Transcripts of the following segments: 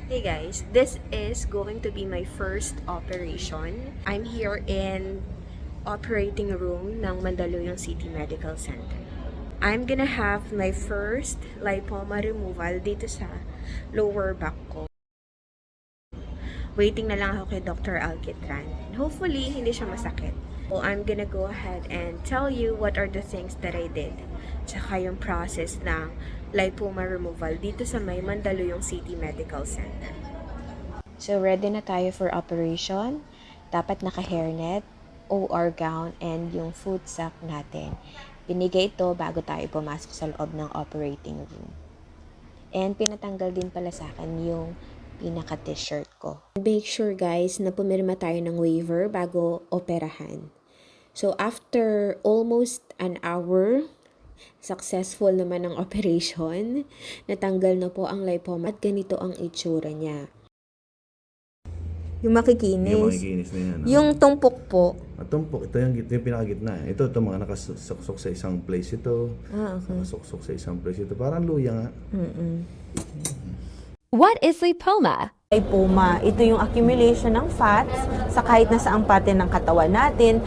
Hey guys, this is going to be my first operation. I'm here in operating room ng Mandaluyong City Medical Center. I'm gonna have my first lipoma removal dito sa lower back ko. Waiting na lang ako kay Dr. Alkitran. Hopefully, hindi siya masakit. So, I'm gonna go ahead and tell you what are the things that I did. Tsaka yung process ng lipoma removal dito sa may Mandaluyong City Medical Center. So, ready na tayo for operation. Dapat naka-hairnet, OR gown, and yung foot sock natin. Binigay ito bago tayo pumasok sa loob ng operating room. And pinatanggal din pala sa akin yung pinaka-t-shirt ko. Make sure guys na pumirma tayo ng waiver bago operahan. So, after almost an hour, successful naman ang operation. Natanggal na po ang lipoma at ganito ang itsura niya. Yung makikinis. Yung makikinis na yan. Yung tumpok po. Tumpok, ito yung pinakagitna. Ito mga nakasuksok sa isang place ito. Okay. Nakasuksok sa isang place ito. Parang luya nga. What is lipoma? Lipoma, ito yung accumulation ng fats sa kahit na saang parte ng katawan natin.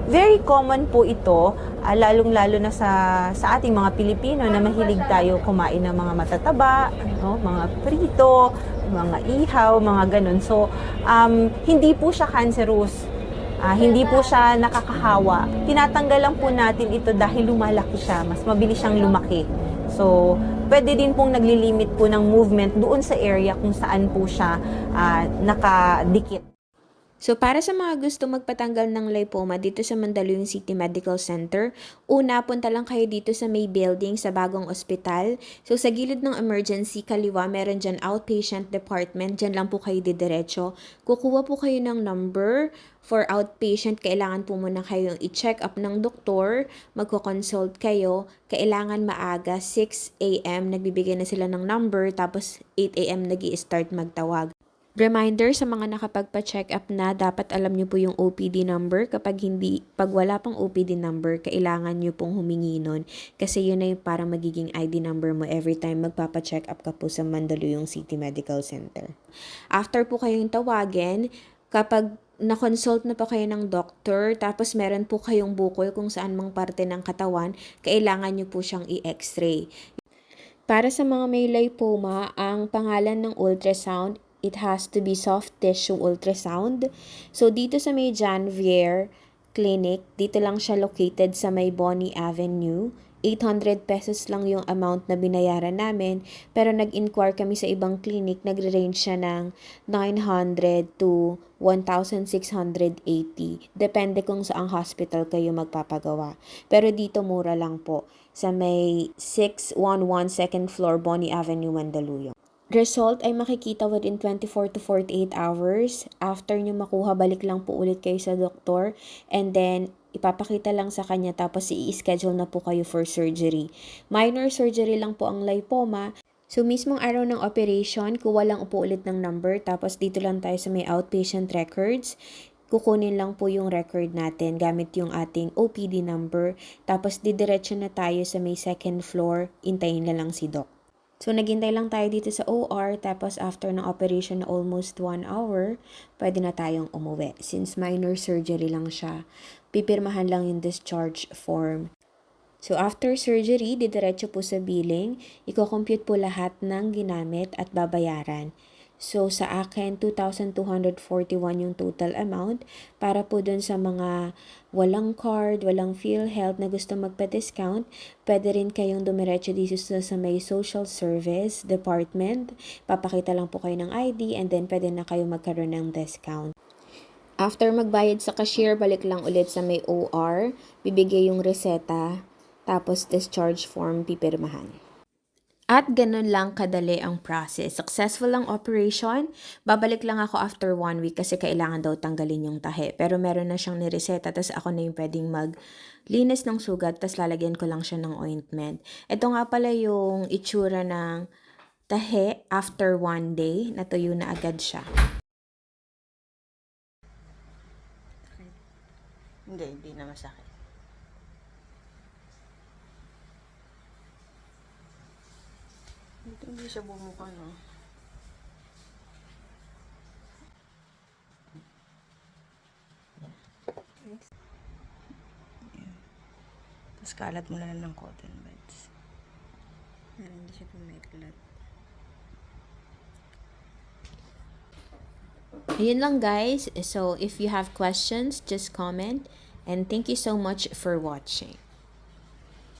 Very common po ito, lalong-lalo na sa ating mga Pilipino na mahilig tayo kumain ng mga matataba, no? Mga prito, mga ihaw, mga ganun. So, hindi po siya cancerous. Hindi po siya nakakahawa. Tinatanggal lang po natin ito dahil lumalaki siya. Mas mabilis siyang lumaki. So, pwede din pong naglilimit po ng movement doon sa area kung saan po siya nakadikit. So, para sa mga gusto magpatanggal ng lipoma dito sa Mandaluyong City Medical Center, una, punta lang kayo dito sa may building sa bagong ospital. So, sa gilid ng emergency, kaliwa, meron dyan outpatient department. Dyan lang po kayo didiretso. Kukuha po kayo ng number for outpatient. Kailangan po muna kayong i-check up ng doktor. Magko-consult kayo. Kailangan maaga, 6 a.m. Nagbibigay na sila ng number. Tapos, 8 a.m. nag-i-start magtawag. Reminder sa mga nakapagpa-check up na dapat alam nyo po yung OPD number. Pag wala pang OPD number, kailangan nyo pong humingi nun. Kasi yun na yung para magiging ID number mo every time magpapa-check up ka po sa Mandaluyong City Medical Center. After po kayong tawagin, kapag na-consult na po kayo ng doctor, tapos meron po kayong bukol kung saan mang parte ng katawan, kailangan nyo po siyang i-x-ray. Para sa mga may lipoma, ang pangalan ng ultrasound, it has to be soft tissue ultrasound. So, dito sa may Janvier Clinic, dito lang siya located sa may Bonnie Avenue. 800 pesos lang yung amount na binayaran namin. Pero nag-inquire kami sa ibang clinic, nagre-range siya ng 900 to 1,680. Depende kung saang hospital kayo magpapagawa. Pero dito mura lang po sa may 611 second floor Bonnie Avenue, Mandaluyong. Result ay makikita within 24 to 48 hours. After nyo makuha, balik lang po ulit kayo sa doktor. And then, ipapakita lang sa kanya tapos i-schedule na po kayo for surgery. Minor surgery lang po ang lipoma. So, mismong araw ng operation, kuha lang po ulit ng number. Tapos, dito lang tayo sa may outpatient records. Kukunin lang po yung record natin gamit yung ating OPD number. Tapos, didiretso na tayo sa may second floor. Intayin na lang si Doc. So, naghintay lang tayo dito sa OR, tapos after ng operation na almost 1 hour, pwede na tayong umuwi. Since minor surgery lang siya, pipirmahan lang yung discharge form. So, after surgery, didiretso po sa billing, i-compute po lahat ng ginamit at babayaran. So, sa akin, 2,241 yung total amount. Para po dun sa mga walang card, walang PhilHealth na gusto magpa-discount, pwede rin kayong dumiretso dito sa may social service department. Papakita lang po kayo ng ID and then pwede na kayo magkaroon ng discount. After magbayad sa cashier, balik lang ulit sa may OR, bibigay yung reseta, tapos discharge form pipirmahan. At ganun lang kadali ang process. Successful ang operation. Babalik lang ako after 1 week kasi kailangan daw tanggalin yung tahe. Pero meron na siyang nireseta, tapos ako na yung pwedeng maglinis ng sugat, tapos lalagyan ko lang siya ng ointment. Ito nga pala yung itsura ng tahe after 1 day. Natuyo na agad siya. Hindi na masakit. Hindi siya bumuka, no? Tapos kalat mo na lang ng cotton buds. Para hindi siya pumeklat. Ayun lang guys. So if you have questions, just comment. And thank you so much for watching.